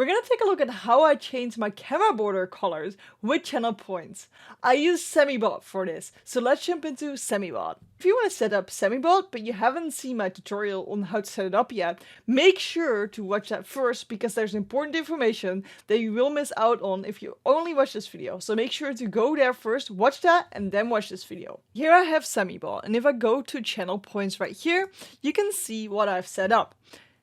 We're gonna take a look at how I change my camera border colors with channel points. I use Sammi.bot for this, so let's jump into Sammi.bot. If you want to set up Sammi.bot, but you haven't seen my tutorial on how to set it up yet, make sure to watch that first because there's important information that you will miss out on if you only watch this video. So make sure to go there first, watch that, and then watch this video. Here I have Sammi.bot, and if I go to channel points right here, you can see what I've set up.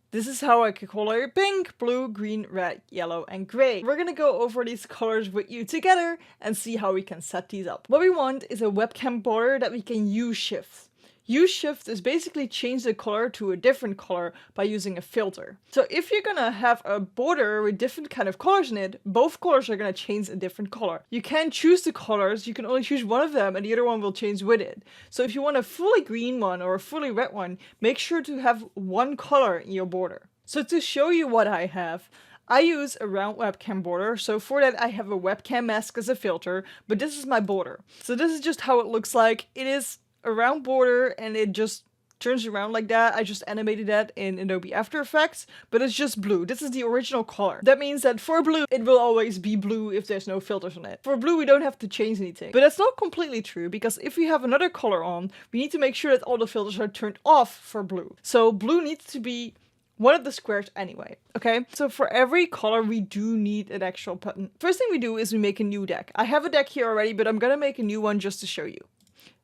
This is how I can color pink, blue, green, red, yellow, and gray. We're gonna go over these colors with you together and see how we can set these up. What we want is a webcam border that we can use shift. Use shift is basically change the color to a different color by using a filter. So if you're gonna have a border with different kind of colors in it, both colors are gonna change a different color. You can't choose the colors, you can only choose one of them and the other one will change with it. So if you want a fully green one or a fully red one, make sure to have one color in your border. So to show you what I have, I use a round webcam border, so for that I have a webcam mask as a filter, but this is my border. So this is just how it looks like. It is a round border and it just turns around like that. I just animated that in Adobe After Effects, but it's just blue. This is the original color. That means that for blue, it will always be blue if there's no filters on it. For blue, we don't have to change anything. But that's not completely true because if we have another color on, we need to make sure that all the filters are turned off for blue. So blue needs to be one of the squares anyway, okay? So for every color, we do need an actual button. First thing we do is we make a new deck. I have a deck here already, but I'm gonna make a new one just to show you.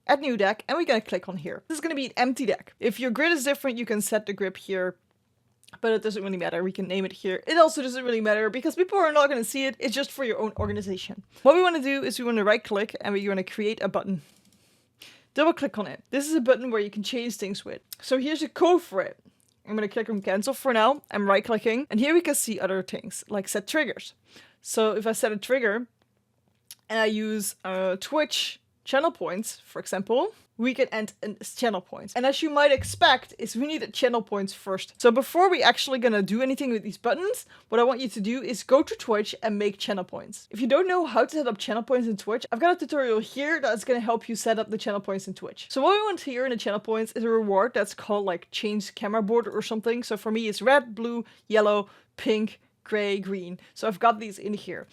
Add new deck, and we're gonna click on here. This is gonna be an empty deck. If your grid is different, you can set the grid here, but it doesn't really matter. We can name it here. It also doesn't really matter because people are not gonna see it. It's just for your own organization. What we wanna do is we wanna right click and we're gonna create a button. Double click on it. This is a button where you can change things with. So here's a code for it. I'm gonna click on cancel for now. I'm right clicking, and here we can see other things like set triggers. So if I set a trigger and I use Twitch channel points, for example, we can add channel points. And as you might expect, is we need a channel points first. So before we actually gonna do anything with these buttons, what I want you to do is go to Twitch and make channel points. If you don't know how to set up channel points in Twitch, I've got a tutorial here that's gonna help you set up the channel points in Twitch. So what we want here in the channel points is a reward that's called like change camera border or something. So for me, it's red, blue, yellow, pink, gray, green. So I've got these in here.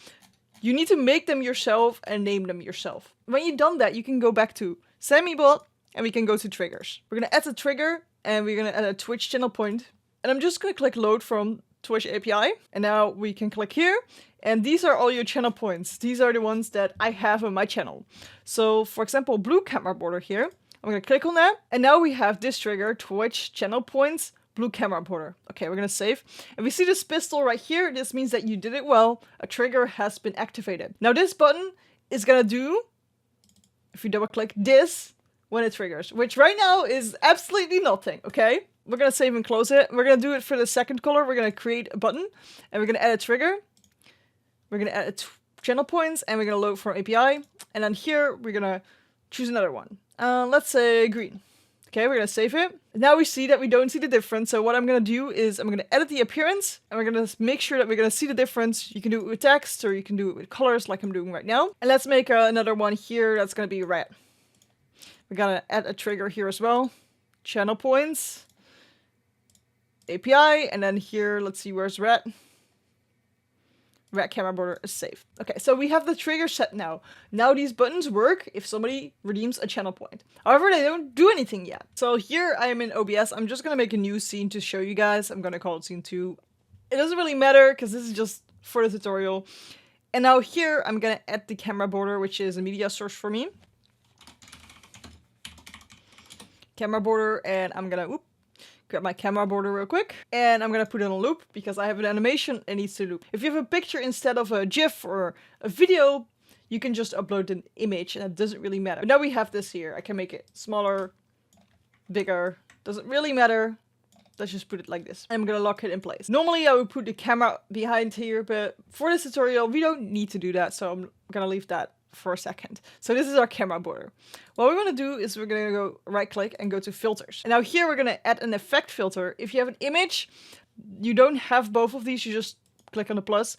You need to make them yourself and name them yourself. When you've done that, you can go back to Sammi.bot and we can go to triggers. We're gonna add a trigger and we're gonna add a Twitch channel point. And I'm just gonna click load from Twitch API. And now we can click here. And these are all your channel points. These are the ones that I have on my channel. So for example, blue camera border here. I'm gonna click on that. And now we have this trigger, Twitch channel points, blue camera border. Okay, we're gonna save. And we see this pistol right here. This means that you did it well. A trigger has been activated. Now this button is gonna do, if you double click, this when it triggers, which right now is absolutely nothing, okay? We're gonna save and close it. We're gonna do it for the second color. We're gonna create a button and we're gonna add a trigger. We're gonna add a channel points and we're gonna load from API. And then here, we're gonna choose another one. Let's say green. Okay, we're gonna save it. Now we see that we don't see the difference. So what I'm gonna do is I'm gonna edit the appearance and we're gonna make sure that we're gonna see the difference. You can do it with text or you can do it with colors like I'm doing right now. And let's make another one here that's gonna be red. We're gonna add a trigger here as well. Channel points, API, and then here, let's see, where's red? Red camera border is saved. Okay, so we have the trigger set now. Now these buttons work if somebody redeems a channel point. However, they don't do anything yet. So here I am in OBS. I'm just gonna make a new scene to show you guys. I'm gonna call it scene 2. It doesn't really matter because this is just for the tutorial. And now here I'm gonna add the camera border, which is a media source for me. Camera border, and I'm gonna grab my camera border real quick, and I'm gonna put it on a loop because I have an animation and needs to loop. If you have a picture instead of a GIF or a video, you can just upload an image and it doesn't really matter. But now we have this here. I can make it smaller, bigger, doesn't really matter. Let's just put it like this. I'm gonna lock it in place. Normally I would put the camera behind here, but for this tutorial, we don't need to do that. So I'm gonna leave that for a second. So this is our camera border. What we're gonna do is we're gonna go right click and go to filters. And now here we're gonna add an effect filter. If you have an image, you don't have both of these, you just click on the plus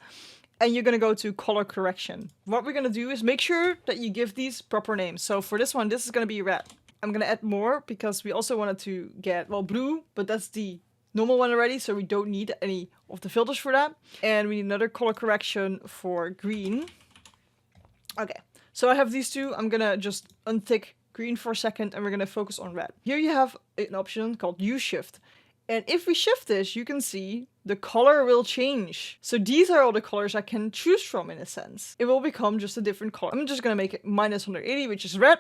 and you're gonna go to color correction. What we're gonna do is make sure that you give these proper names. So for this one, this is gonna be red. I'm gonna add more because we also wanted to get, well, blue, but that's the normal one already, so we don't need any of the filters for that. And we need another color correction for green. Okay, so I have these two. I'm gonna just untick green for a second and we're gonna focus on red. Here you have an option called Use Shift. And if we shift this, you can see the color will change. So these are all the colors I can choose from in a sense. It will become just a different color. I'm just gonna make it -180, which is red.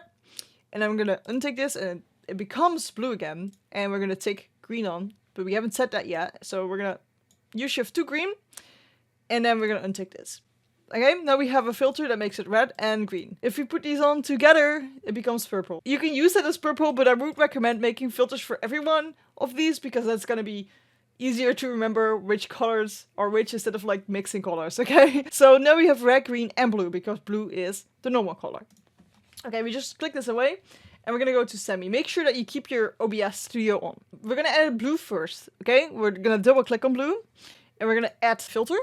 And I'm gonna untick this and it becomes blue again. And we're gonna take green on, but we haven't set that yet. So we're gonna Use Shift to green and then we're gonna untick this. Okay, now we have a filter that makes it red and green. If we put these on together, it becomes purple. You can use it as purple, but I would recommend making filters for every one of these because that's gonna be easier to remember which colors are which instead of like mixing colors, okay? So now we have red, green, and blue because blue is the normal color. Okay, we just click this away and we're gonna go to Sammi. Make sure that you keep your OBS Studio on. We're gonna add blue first, okay? We're gonna double click on blue and we're gonna add filter.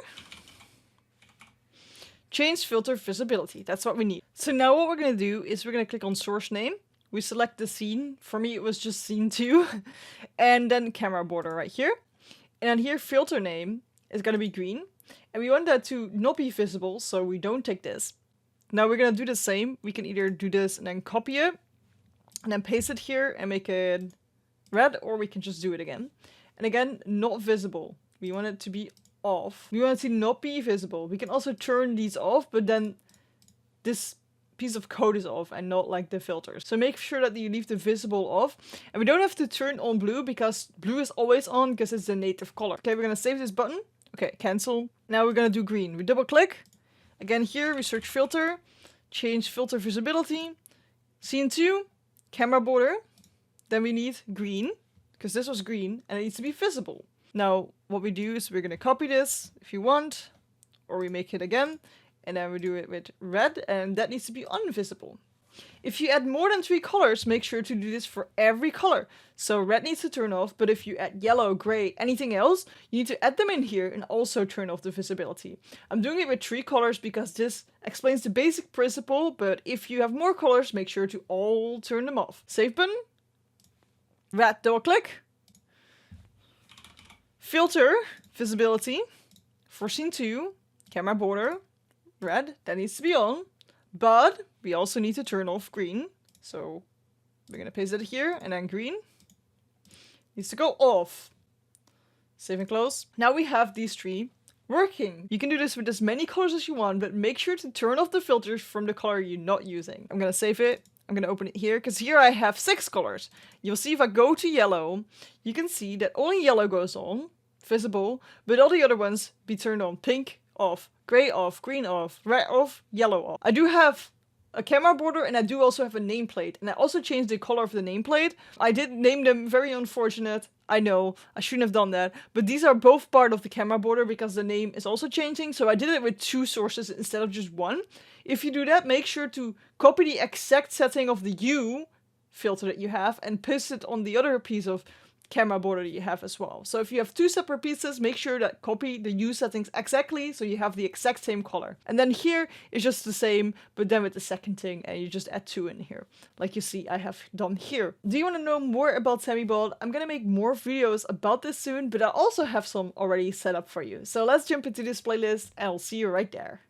Change filter visibility. That's what we need. So now what we're going to do is we're going to click on source name. We select the scene. For me, it was just scene 2. And then camera border right here. And then here filter name is going to be green. And we want that to not be visible, so we don't take this. Now we're going to do the same. We can either do this and then copy it. And then paste it here and make it red. Or we can just do it again. And again, not visible. We want it to be off. We want it to not be visible. We can also turn these off, but then this piece of code is off and not like the filters. So make sure that you leave the visible off. And we don't have to turn on blue because blue is always on because it's the native color. Okay, we're gonna save this button. Okay, cancel. Now we're gonna do green. We double click. Again here, we search filter, change filter visibility, scene 2, camera border. Then we need green because this was green and it needs to be visible. Now, what we do is we're going to copy this if you want, or we make it again, and then we do it with red, and that needs to be invisible. If you add more than 3 colors, make sure to do this for every color. So red needs to turn off, but if you add yellow, gray, anything else, you need to add them in here and also turn off the visibility. I'm doing it with 3 colors because this explains the basic principle, but if you have more colors, make sure to all turn them off. Save button, red, double click. Filter, visibility, for scene 2, camera border, red, that needs to be on, but we also need to turn off green. So we're gonna paste it here, and then green needs to go off. Save and close. Now we have these 3 working. You can do this with as many colors as you want, but make sure to turn off the filters from the color you're not using. I'm gonna save it. I'm gonna open it here, because here I have 6 colors. You'll see if I go to yellow, you can see that only yellow goes on, visible, but all the other ones be turned on. Pink off, gray off, green off, red off, yellow off. I do have a camera border and I do also have a nameplate. And I also changed the color of the nameplate. I did name them, very unfortunate. I know, I shouldn't have done that. But these are both part of the camera border because the name is also changing. So I did it with 2 sources instead of just 1. If you do that, make sure to copy the exact setting of the hue filter that you have and paste it on the other piece of camera border that you have as well. So if you have 2 separate pieces, make sure that copy the hue settings exactly so you have the exact same color. And then here is just the same, but then with the second thing, and you just add 2 in here, like you see I have done here. Do you want to know more about Sammi.bot? I'm gonna make more videos about this soon, but I also have some already set up for you. So let's jump into this playlist and I'll see you right there.